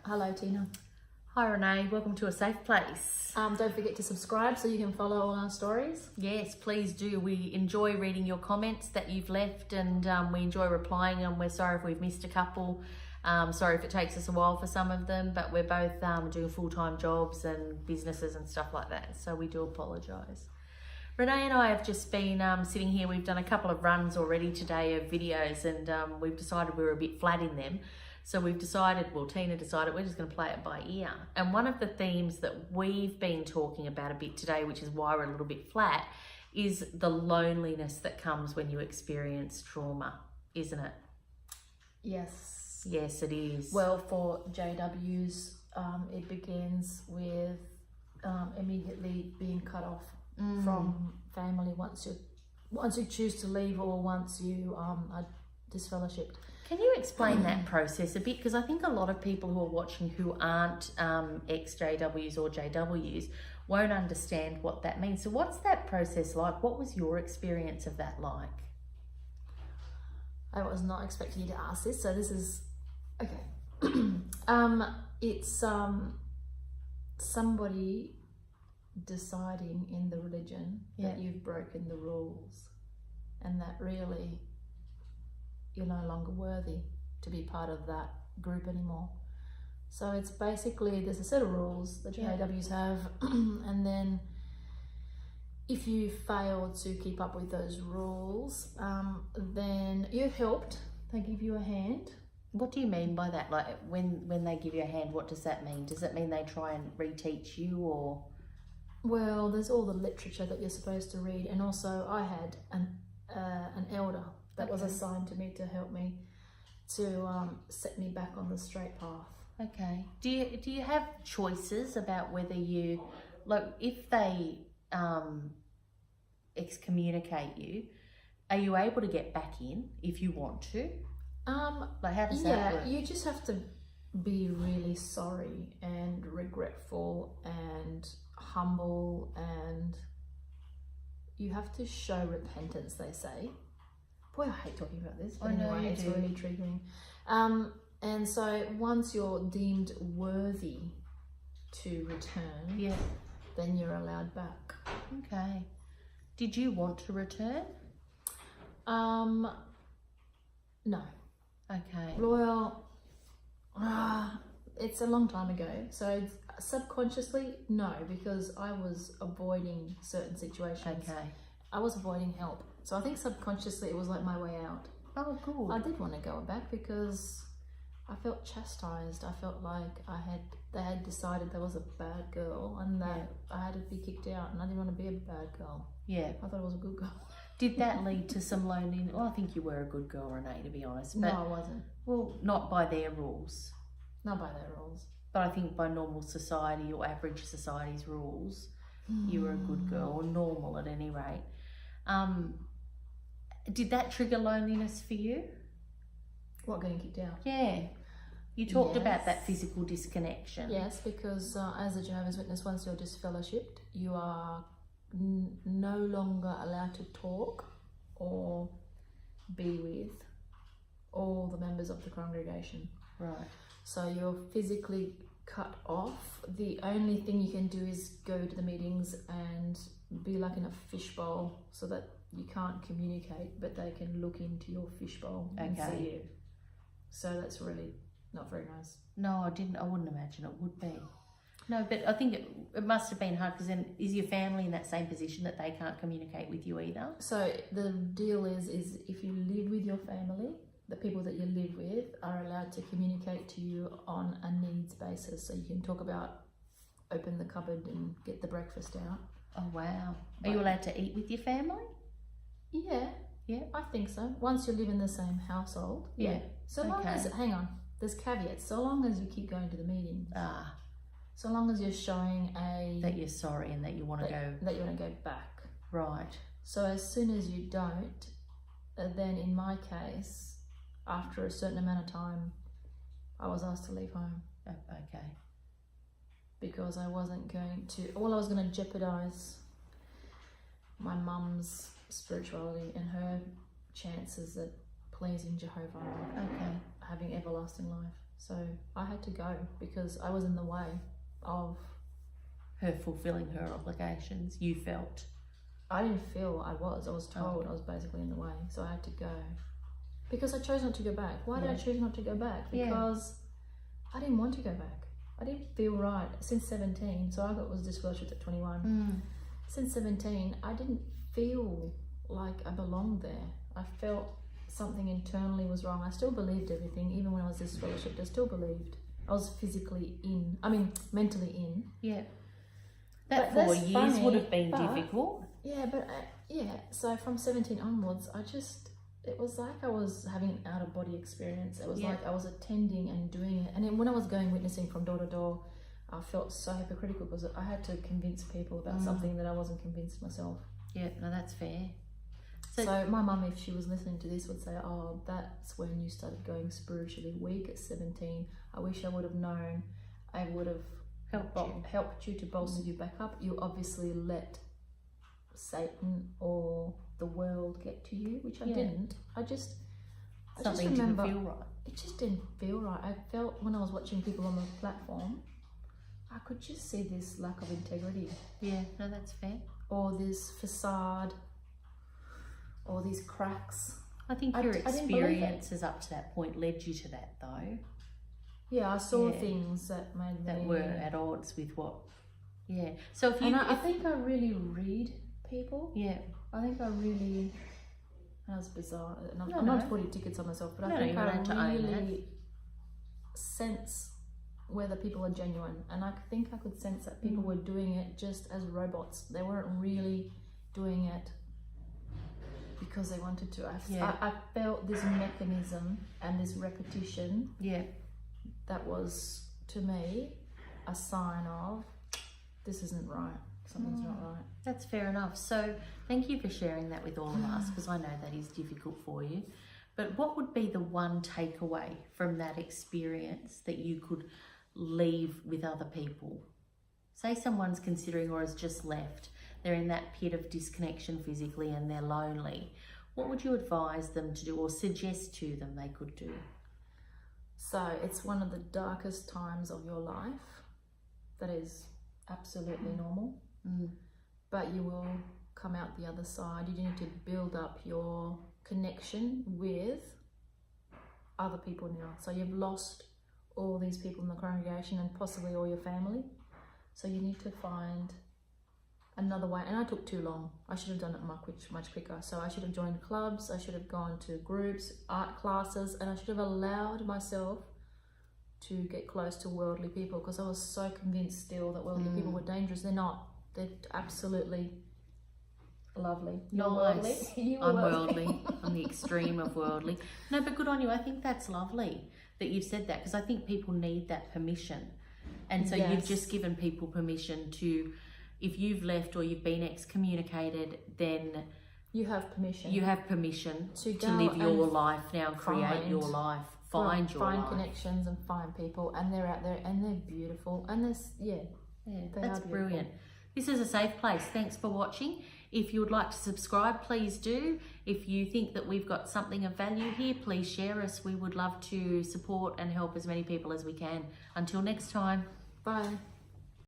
Hello, Tina. Hi Renee, welcome to a safe place. Don't forget to subscribe so you can follow all our stories. Yes, please do. We enjoy reading your comments that you've left, and we enjoy replying, and we're sorry if we've missed a couple. Sorry if it takes us a while for some of them, but we're both doing full-time jobs and businesses and stuff like that, so we do apologise. Renee and I have just been sitting here. We've done a couple of runs already today of videos, and we've decided we were a bit flat in them. So we've decided, well, Tina decided we're just going to play it by ear. And one of the themes that we've been talking about a bit today, which is why we're a little bit flat, is the loneliness that comes when you experience trauma, isn't it? Yes. Yes, it is. Well, for JWs, it begins with immediately being cut off from family once you choose to leave, or once you are disfellowshipped. Can you explain that process a bit? Because I think a lot of people who are watching who aren't ex-JWs or JWs won't understand what that means. So what's that process like? What was your experience of that like? I was not expecting you to ask this, so this is okay. It's somebody deciding in the religion that you've broken the rules, and that really you're no longer worthy to be part of that group anymore. So it's basically, there's a set of rules that JWs have, and then if you fail to keep up with those rules, then you're helped. They give you a hand. What do you mean by that? Like when they give you a hand, what does that mean? Does it mean they try and reteach you, or? Well, there's all the literature that you're supposed to read, and also I had an elder that was assigned to me to help me to set me back on the straight path. Okay. Do you have choices about whether you, like, if they excommunicate you, are you able to get back in if you want to? Like, how does that work? You just have to be really sorry and regretful and humble, and you have to show repentance, they say. Boy, I hate talking about this, but anyway, it's really triggering. And so once you're deemed worthy to return, then you're allowed back. Okay. Did you want to return? No. Okay. Well, it's a long time ago. So subconsciously, no, because I was avoiding certain situations. Okay. I was avoiding help. So I think subconsciously it was like my way out. Oh, cool. I did want to go back because I felt chastised. I felt like they had decided I was a bad girl, and that I had to be kicked out, and I didn't want to be a bad girl. Yeah. I thought I was a good girl. Did that lead to some loneliness? Well, I think you were a good girl, Renee, to be honest. But, no, I wasn't. Well, not by their rules. Not by their rules. But I think by normal society or average society's rules, you were a good girl, or normal at any rate. Did that trigger loneliness for you? What, getting kicked out? Yeah. You talked about that physical disconnection. Yes, because as a Jehovah's Witness, once you're disfellowshipped, you are no longer allowed to talk or be with all the members of the congregation. Right. So you're physically cut off. The only thing you can do is go to the meetings and be like in a fishbowl, so that you can't communicate, but they can look into your fishbowl and see you. So that's really not very nice. No, I wouldn't imagine it would be. No, but I think it must have been hard, because then is your family in that same position that they can't communicate with you either? So the deal is if you live with your family, the people that you live with are allowed to communicate to you on a needs basis. So you can talk about open the cupboard and get the breakfast out. Oh, wow. Are you allowed to eat with your family? Yeah, I think so. Once you live in the same household. Yeah. So long as, hang on, there's caveats. So long as you keep going to the meetings. So long as you're showing that you're sorry and that you want to go back. Right. So as soon as you don't, then in my case, after a certain amount of time, I was asked to leave home. Okay. Because I wasn't going to, I was going to jeopardize my mum's spirituality and her chances at pleasing Jehovah, having everlasting life. So I had to go because I was in the way of her fulfilling her obligations. You felt. I didn't feel I was told I was basically in the way, so I had to go because I chose not to go back. Why did I choose not to go back? Because I didn't want to go back. I didn't feel right since 17. So I was disfellowshipped at 21. Since 17, I didn't feel like I belonged there. I felt something internally was wrong. I still believed everything, even when I was disfellowshipped. I still believed I was mentally in. Yeah. That 4 years would have been difficult. Yeah, but so from 17 onwards, it was like I was having an out-of-body experience. It was like I was attending and doing it. And then when I was going witnessing from door to door, I felt so hypocritical because I had to convince people about something that I wasn't convinced myself. Yeah, no, that's fair. So my mum, if she was listening to this, would say, oh, that's when you started going spiritually weak at 17. I wish I would have known. I would have helped you to bolster you back up. You obviously let Satan or the world get to you, which I didn't. I just remember didn't feel right. It just didn't feel right. I felt when I was watching people on the platform, I could just see this lack of integrity. Yeah, no, that's fair. Or this facade, or these cracks. I think your experiences up to that point led you to that, though. Yeah, I saw things that made that were at odds with what. Yeah. So I think I really read people. Yeah. I think I really. That was bizarre. I'm not putting tickets on myself, but I think I really sense whether people are genuine, and I think I could sense that people were doing it just as robots. They weren't really doing it because they wanted to. I felt this mechanism and this repetition. Yeah. That was, to me, a sign of this isn't right. Something's not right. That's fair enough. So thank you for sharing that with all of us, because I know that is difficult for you. But what would be the one takeaway from that experience that you could leave with other people? Say someone's considering or has just left. They're in that pit of disconnection physically and they're lonely. What would you advise them to do or suggest to them they could do? So it's one of the darkest times of your life. That is absolutely normal. But you will come out the other side. You need to build up your connection with other people now. So you've lost all these people in the congregation and possibly all your family. So you need to find another way. And I took too long. I should have done it much quicker. So I should have joined clubs. I should have gone to groups, art classes, and I should have allowed myself to get close to worldly people, because I was so convinced still that worldly people were dangerous. They're not. They're absolutely lovely. You're worldly. I'm worldly. I'm the extreme of worldly. No, but good on you. I think that's lovely that you've said that, because I think people need that permission. And so you've just given people permission to, if you've left or you've been excommunicated, then you have permission. You have permission to live your life now, create your life, find connections and find people, and they're out there and they're beautiful, and that's brilliant. This is a safe place. Thanks for watching. If you would like to subscribe, please do. If you think that we've got something of value here, please share us. We would love to support and help as many people as we can. Until next time. Bye.